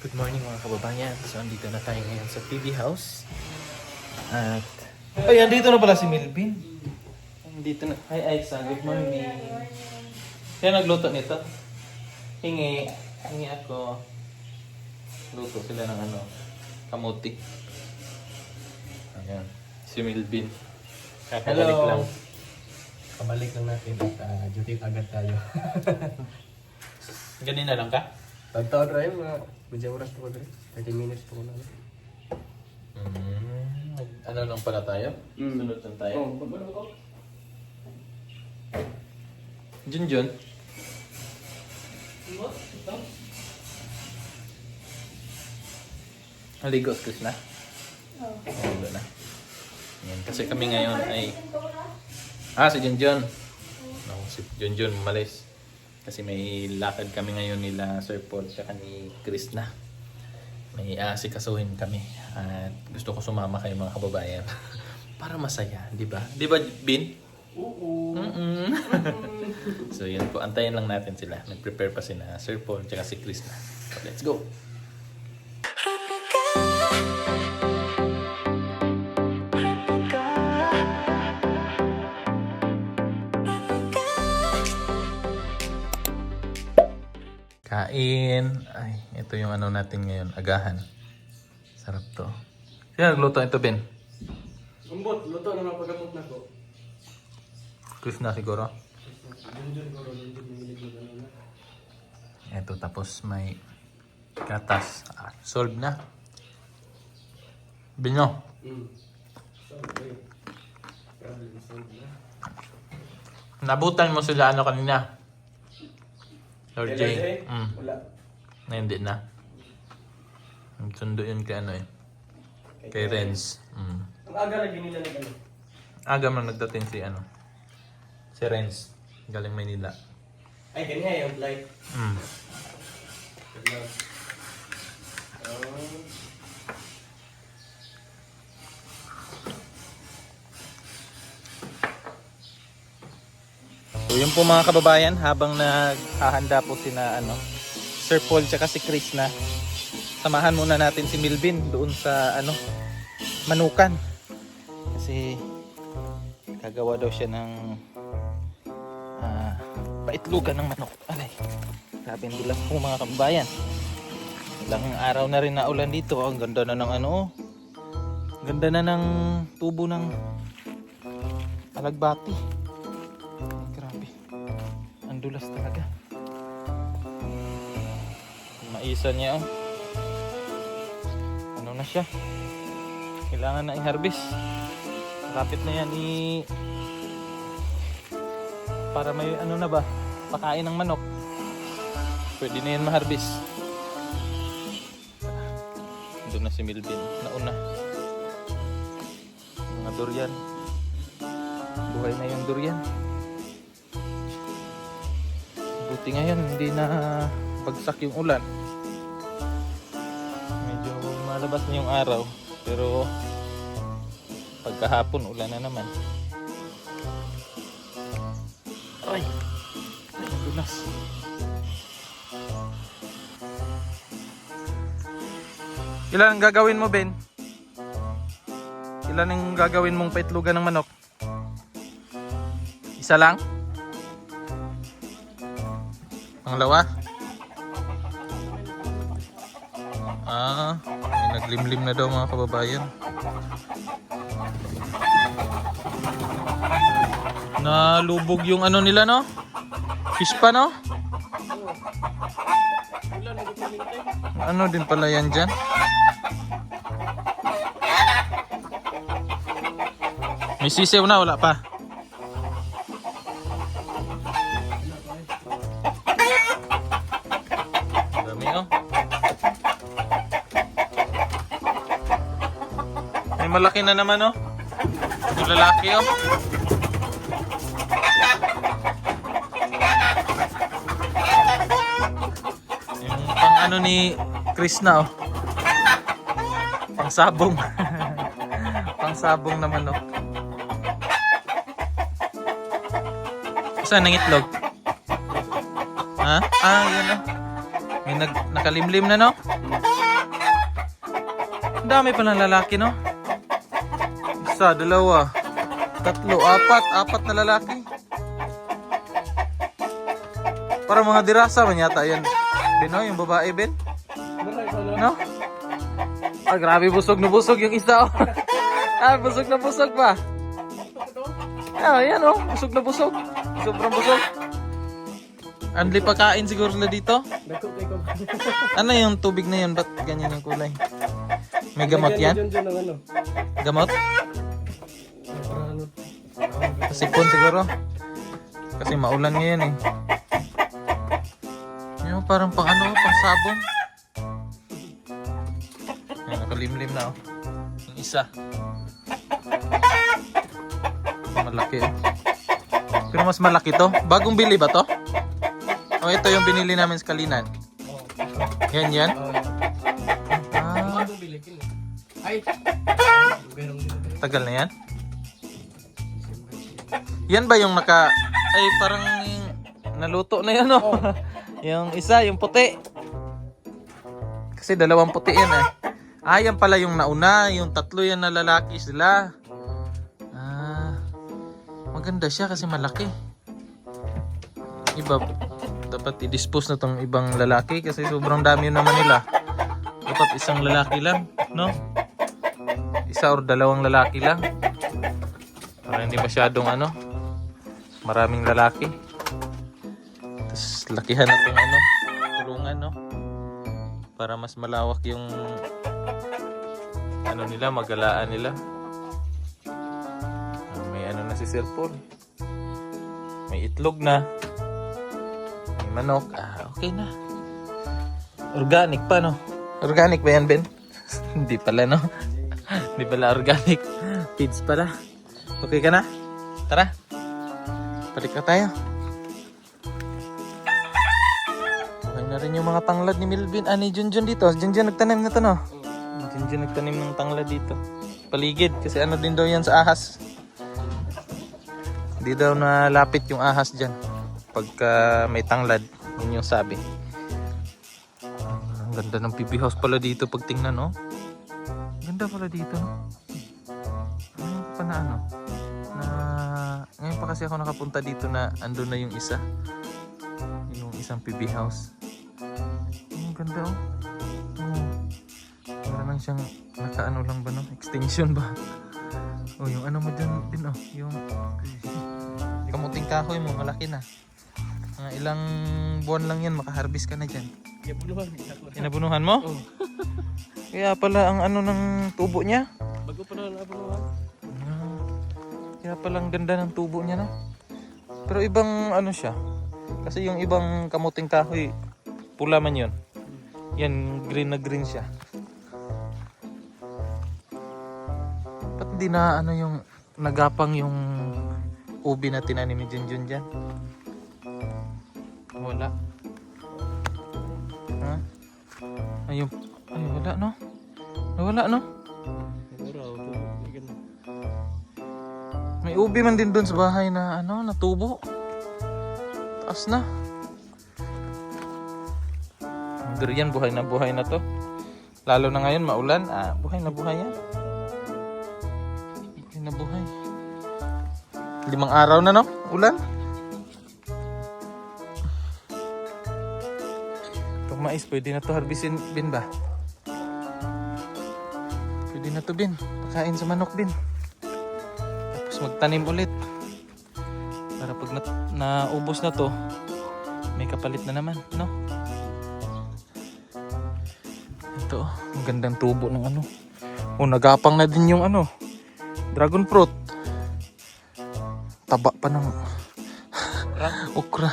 Good morning mga kababayan. So, andito na tayo ngayon sa TV House. At... Ay, andito na pala si Melvin. Andito na. Hi, Aiza. Good morning. Kaya nagluto nito. Hingi ako. Luto sila ng kamuti. Ayan. Si Melvin. Kakabalik Hello. lang. Kabalik lang natin at duty agad tayo. Ganina lang ka? Tagtaon rin mga medyo oras po rin. 30 minutes po na. Ano lang pala tayo? Sunod lang tayo. Oh, magmano ko? Junjun. Maligo si Chris na? Oo. Maligo na. Yan. Kasi kami ngayon ay... si Junjun. No, si Junjun umalis. Kasi may lakad kami ngayon nila Sir Paul at ni Chris na. May asikasuhin kami. At gusto ko sumama kayo mga kababayan. Para masaya, di ba? Di ba, Bin? Oo. So yun po, antayin lang natin sila. Nag-prepare pa sila Sir Paul at si Chris na. So, let's go! Kain. Ay, ito yung natin ngayon, agahan. Sarap to. Sino nagluto ito, Ben? Umbot, luto na pagkapot na ko. Chris na siguro. Junjun ko rin, junjun milig mo na. Ito, tapos may gatas. Solve na. Binyo. So, okay. Problem solved na. Nabutan mo sila kanina. Lord J. Wala. Na hindi na. Sundo yun kay Kay Renz. Ang aga lagi nila na gano'n. Aga man nagdating si Renz. Galing Maynila. Ay, ganyan yung light. So yun po mga kababayan, habang naghahanda po sina Sir Paul tsaka si Chris na, samahan muna natin si Melvin doon sa manukan. Kasi gagawa daw siya ng paitlugan ng manok. Alay, grabe ang dulas po mga kababayan. Ilang araw na rin na ulan dito. Ang ganda na ng ganda na ng tubo ng alagbati. Grabe. Ang dulas talaga. Maisa niya ano na siya. Kailangan na i-harvest. Rapit na yan para may na ba, pakain ng manok. Pwede na yan ma-harvest. Doon na si Melvin. Nauna. Mga durian. Buhay na yung durian. Buti ngayon hindi na bagsak yung ulan. Medyo malabas na yung araw, pero pagkahapon ulan na naman. Ay, dulas. Ilan ang gagawin mo, Ben? Ilan ang gagawin mong paitlugan ng manok? Isa lang? Pangalawa? May naglimlim na daw mga kababayan. Nalubog yung nila, no? Fish pa, no? Ano din pala yan dyan? May sisew na, wala pa. Dami, oh. May malaki na naman, oh. Yung lalaki, oh. Yung pang ni Chris na, oh. Pang sabong. Pang sabong na manok. Saan ang itlog? Ha? Yun, oh. May nakalimlim na, no? Ang dami pa ng lalaki, no? Isa, dalawa, tatlo, apat na lalaki. Parang mga dirasa man yata yan. Ben, no? Yung babae, Ben? No? Ah, grabe, busog na busog yung isa, oh. Ah, busog na busog pa. Ah, yan, oh. Busog na busog. Sobrang busog. Anli pa kain siguro na dito. Ano yung tubig na yun? Ba't ganyan yung kulay? May gamot yan? Gamot? Sipon siguro. Kasi maulan ngayon eh. Yung parang pang ano, pang sabon. Ayan, nakalimlim na oh. Yung isa. Malaki oh. Pero mas malaki to. Bagong bili ba to? O ito yung binili namin sa Kalinan. Yan yan. Ah, tagal na yan. Yan ba yung naka... Ay parang naluto na yan oh. Yung isa, yung puti. Kasi dalawang puti yan eh. Ah, yan pala yung nauna. Yung tatlo yan na lalaki sila. Ah, maganda siya kasi malaki. Iba, dapat i-dispose na tong ibang lalaki kasi sobrang dami naman nila. Dapat isang lalaki lang, no? Isa or dalawang lalaki lang. Para hindi masyadong ano, maraming lalaki. Tapos lakihan na tong ano, kulungan, no? Para mas malawak yung ano nila, magalaan nila. May ano na si Sir Paul. May itlog na. May manok. Ah, okay na. Organic pa, no? Organic ba yan, Ben? Hindi pala, no? Hindi pala organic. Feeds pala. Okay ka na? Tara. Balik na tayo. Okay na rin yung mga tanglad ni Melvin. Ah, ni Junjun dito. Junjun nagtanim na to, no? Junjun nagtanim ng tanglad dito. Paligid. Kasi ano din daw yan sa ahas. Hindi daw nalapit yung ahas dyan. Pagka may tanglad. Yun yung sabi. Ang ganda ng PB house pala dito pag tingnan, no? Ganda pala dito, no? Ano pa na ano? Ngayon pa kasi ako nakapunta dito na andun na yung isa. Yung isang PB house. Ang ganda, oh. Para lang siyang nakaano lang ba, no? Extension ba? Oh, yung ano mo dyan din, oh. Yung kamuting kahoy mo, malaki na. Mga ilang buwan lang yan, makaharvest ka na dyan. Inabunuhan mo? Oh. Kaya pala ang ano ng tubo niya. Bago pa na nabunuhan. Kaya palang ganda ng tubo niya, no? Pero ibang ano siya. Kasi yung ibang kamuting kahoy, pula man yun. Yan, green na green siya. Ba't di na ano yung nagapang yung ubi na tinanim ni Junjun dyan? Wala. Ha? Ayun. Ay, wala, no? Nawala, no? May ubi man din doon sa bahay na ano, natubo. Taas na. Ang durian, buhay na to. Lalo na ngayon, maulan. Ah, buhay na yan. Buhay na buhay. 5 araw na, no? Ulan. Itong mais, pwede na to harbisin, Bin ba? Pwede na to, Bin. Pakain sa manok, Bin. Magtanim ulit para pag naubos na to may kapalit na naman, no? Ito, ang gandang tubo ng ano. Oh, nagapang na din yung ano, dragon fruit. Taba pa ng okra.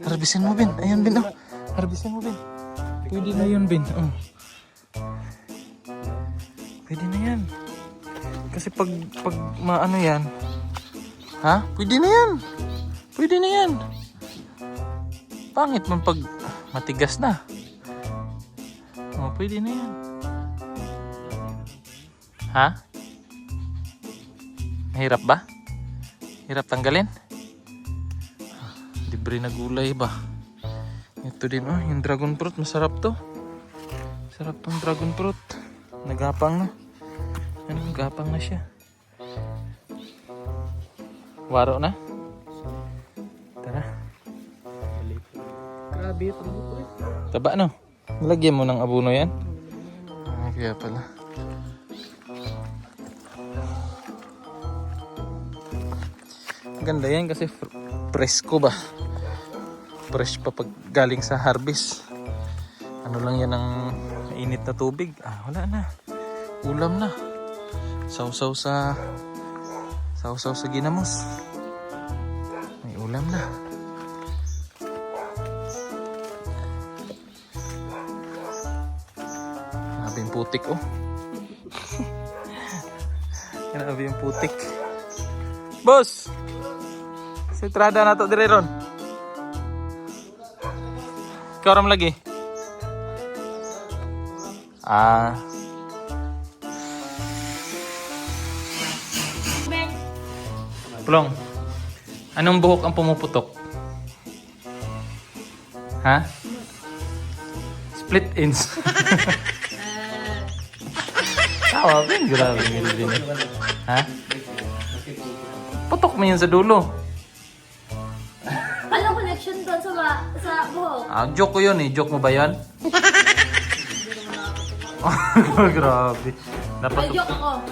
Harbisin mo, Bin. Ayun, Bin, oh. Harbisin mo, Bin. Pwede na yun, Bin. Pwede na yan. Kasi pag maano yan, ha? Pwede na yan. Pwede na yan. Pangit man pag matigas na. Oh, pwede na yan. Ha? Mahirap ba? Hirap tanggalin? Libre na gulay ba? Ito din, oh, yung dragon fruit. Masarap to. Sarap tong dragon fruit. Nagapang na. Ano, nagapang na siya. Waro na. Tara. Grabe ito. Taba no? Lagyan mo ng abono yan? Kaya pala. Ganda yan kasi presko ba? Fresh pa pag galing sa harvest. Ano lang yan ng mainit na tubig. Wala na. Ulam na. Sausaw sa ginamos. May ulam na. Grabe yung putik oh. Grabe yung putik. Boss! Sitrada na to dire ron. Ikaw ram lagi. Plong. Anong buhok ang pumuputok? Ha? Split ends. Tawa, ben grabe yung din. Ha? Putok mo yun sa dulo. Ano connection doon sa buhok? Joke ko yun eh. Joke mo ba yun? Grabe. Dapat Ay, joke ako.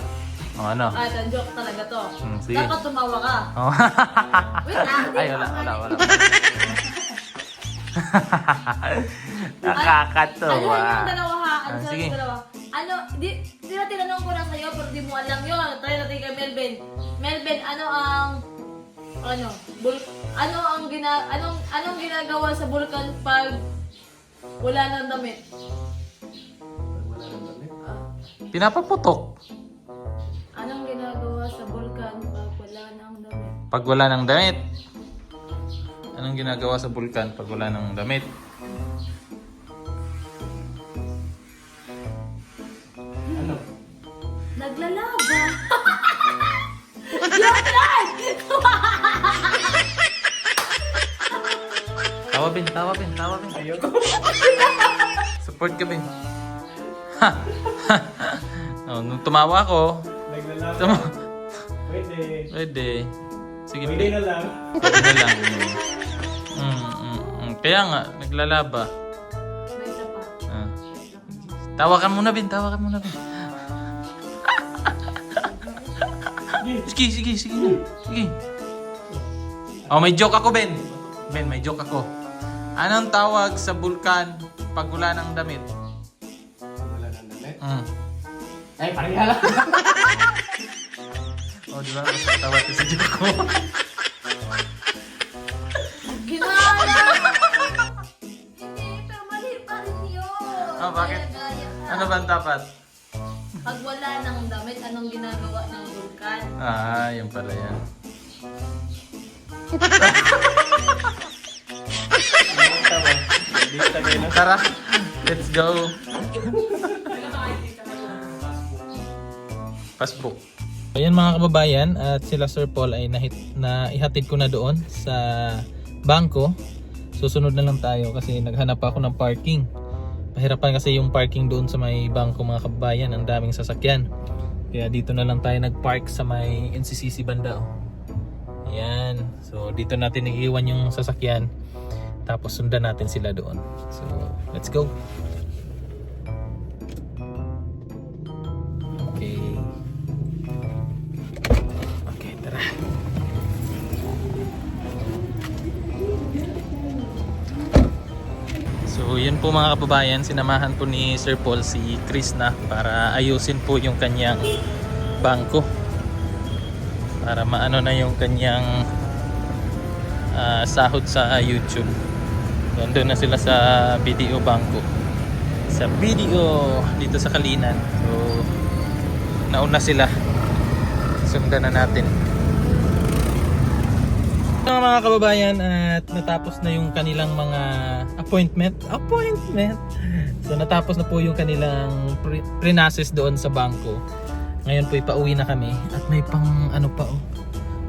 ano? Ito, joke talaga to. Sige. Dapat tumawa ka. Wait lang. Ay, wala. Nakakatawa. Ano yung dalawa ha? Ano Sige. yung dalawa? Ano, di ba tinanong ko na sa'yo pero di mo alam yun. Try natin kay Melvin. Melvin, anong ginagawa sa bulkan pag wala ng damit? Pinapaputok. Anong ginagawa sa bulkan pag wala ng damit? Pag wala ng damit. Anong ginagawa sa bulkan pag wala ng damit? Ano? Naglalaba. Joke lang! Tawa, Ben. Ayoko. Support ka, Ben. Nung tumawa ako, Naglalaba. Pwede. pwede. Sige, Pwede na lang. Pwede na lang. Kaya nga, naglalaba. May isa pa. Tawakan muna, Ben. Sige. May joke ako, Ben. May joke ako. Anong tawag sa bulkan pag wala ng damit? Wala nang damit. Ay, pareha lang. Di ba? Tawa ko sa joke ko. Ginaya! Hindi, pero mali pa rin yun. Bakit? Gaya-gaya ka. Ano ba ang dapat? Pag wala ng damit, anong ginagawa ng bulkan? Yun pala yan. Tara, let's go. Passbook. Ayan mga kababayan, at sila Sir Paul ay ihatid ko na doon sa bangko. Susunod na lang tayo kasi naghanap ako ng parking. Pahirapan kasi yung parking doon sa may bangko mga kababayan, ang daming sasakyan. Kaya dito na lang tayo nagpark sa may NCCC banda. Ayan, so dito natin iiwan yung sasakyan. Tapos sundan natin sila doon. So, let's go. Okay, tara. So, yun po mga kababayan, sinamahan po ni Sir Paul si Chris na para ayusin po yung kanyang bangko. Para maano na yung kanyang sahod sa YouTube. Doon na sila sa BDO Bangko. Sa BDO dito sa Kalinan. So nauna sila. Sundan na natin. Mga kababayan, at natapos na yung kanilang mga appointment. So natapos na po yung kanilang pre-nases doon sa bangko. Ngayon po ipauwi na kami at may pang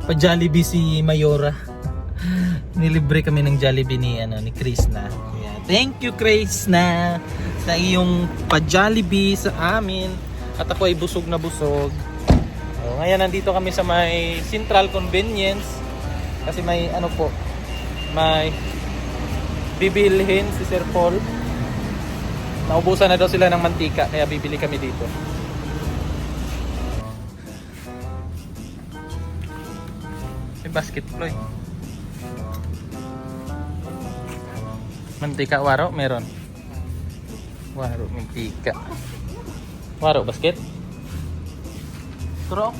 pa Jollibee si Mayora. Nilibre kami ng Jollibee ni Chris na. Kaya, thank you Chris na sa iyong pa Jollibee sa amin. At ako ay busog na busog. So, ngayon nandito kami sa may Central Convenience. Kasi may ano po, may bibilhin si Sir Paul. Naubusan na daw sila ng mantika, kaya bibili kami dito. May basketball eh. Mantika waro, meron. Waro, mantika. Waro, basket? Turo.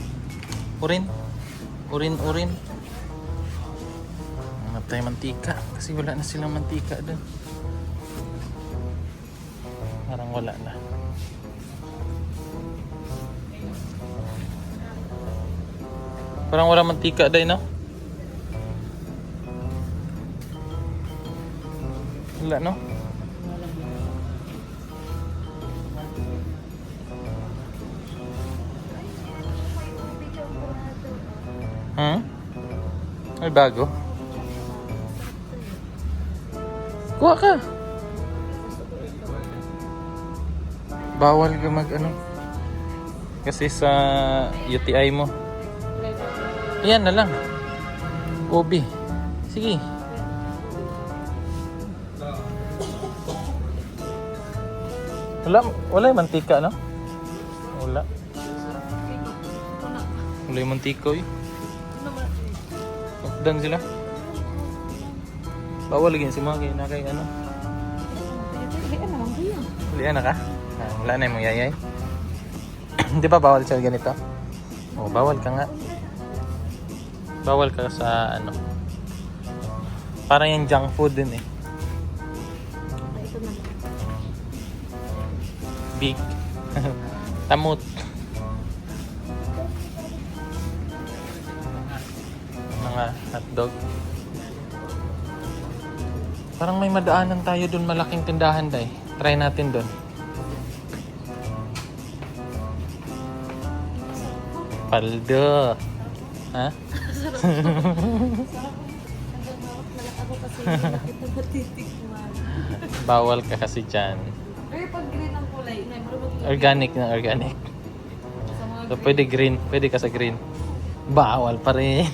Urin. Urin. Hanap tayo mantika. Kasi wala na silang mantika doon. Parang wala na. Parang wala mantika doon, no? Wala, no? May bago? Kuha ka! Bawal ka mag ano? Kasi sa UTI mo. Ayan na lang. Kobe. Sige. Wala yung mantika, no? Wala. Wala yung mantika, eh. Dan sila. Bawal lagi si mga na kay ano. Lian na ka? Wala na yung yayay. Di ba bawal siya ganito? Oh, bawal ka nga. Bawal ka sa ano. Parang yung junk food din eh. Big. Tamot. Mga hotdog. Parang may madaanan tayo dun, malaking tindahan day. Try natin dun. Paldo. Ha? Bawal ka kasi dyan. Pero pag green ang kulay, Organic na organic. So pwede green, pwede ka sa green. Bawal pa rin.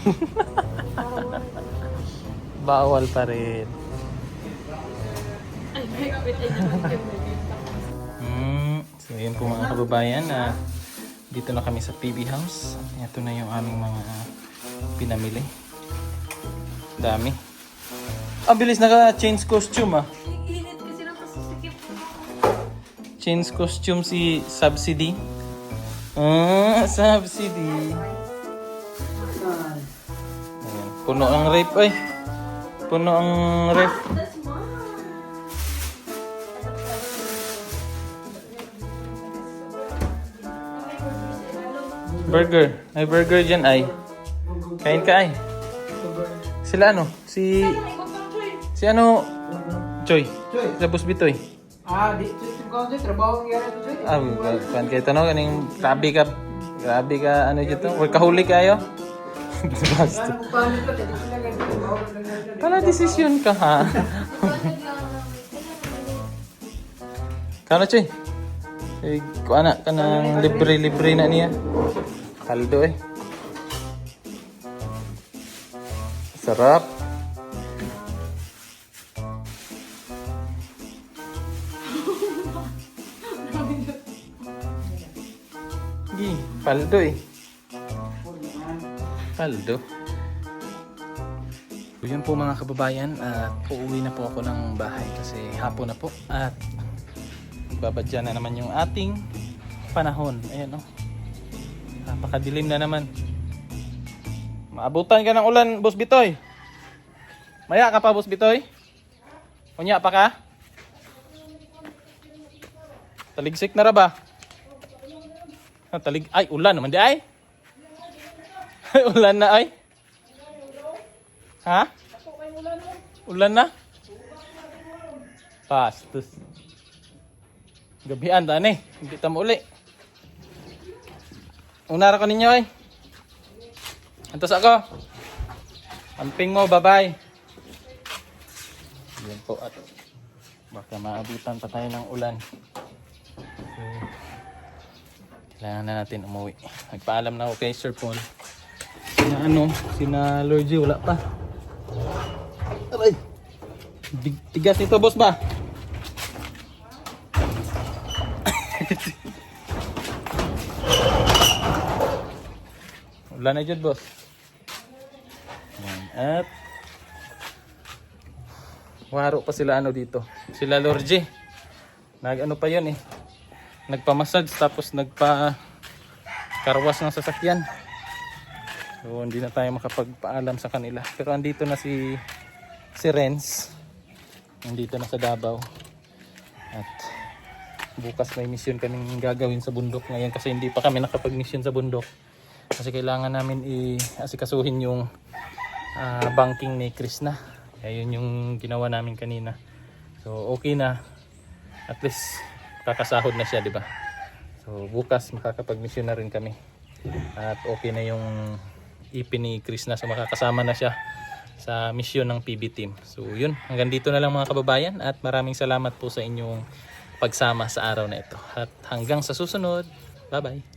Bawal pa rin. So yun po mga kababayan, dito na kami sa PB House. Ito na yung aming mga pinamili. Dami. Ang bilis naka-change costume ah. Init kasi lang kasusikip ko. Change costume si Subsidy. Subsidy. Ayan. Puno ang ref ay. Puno ang ref. That's mine. Burger. May burger dyan ay. Kain ka ay. Sila ano? Si ano? Choy. Sa Boss Bitoy. Di ko trabaho ng yara to Joy. Kan kayo tanong kaning grabe ka ano dito? Workaholic kayo? Basta. Ano pa nito dito sila ganito trabaho lang. Pala desisyon ka ha. Kano Choy? Eh, kuana ka ng libre na niya. Kaldo eh. Sarap. Gi, paldo eh. Paldo. So yun po mga kababayan, at uuwi na po ako ng bahay kasi hapon na po at babadya na naman yung ating panahon. Ayan o. Napakadilim na naman. Maabutan ka ng ulan, Boss Bitoy. Maya ka pa, Boss Bitoy? Unya pa ka? Taligsik na ra ba? Ay, ulan naman di ay. Ulan na ay. Ha? Ulan na? Pastos. Gabihan tani, hindi ta mo uli. Unara ko ninyo ay. Antos ako. Amping mo, bye-bye. Yan po at baka maabutan pa tayo ng ulan. Kailangan na natin umuwi. Nagpaalam na ako kay Sir Paul. Sina Lord G, wala pa. Aray! Tigas nito, boss ba? Wala na dyan, boss. Yan. At waro pa sila dito. Sila Lord G. Pa yun eh. Nagpa-massage tapos nagpa-karwas ng sasakyan. So hindi na tayo makapagpaalam sa kanila. Pero andito na si Renz. Nandito na sa Davao. At bukas may mission kaming gagawin sa bundok ngayon kasi hindi pa kami nakapag-mission sa bundok. Kasi kailangan namin i-asikasuhin yung banking ni Chris na. Kaya yun yung ginawa namin kanina. So okay na. At least kakasahod na siya, di ba? So bukas makakapag-mission na rin kami. At okay na yung ipin ni Chris na, so makakasama na siya sa mission ng PB team. So yun, hanggang dito na lang mga kababayan at maraming salamat po sa inyong pagsama sa araw na ito. At hanggang sa susunod, bye bye!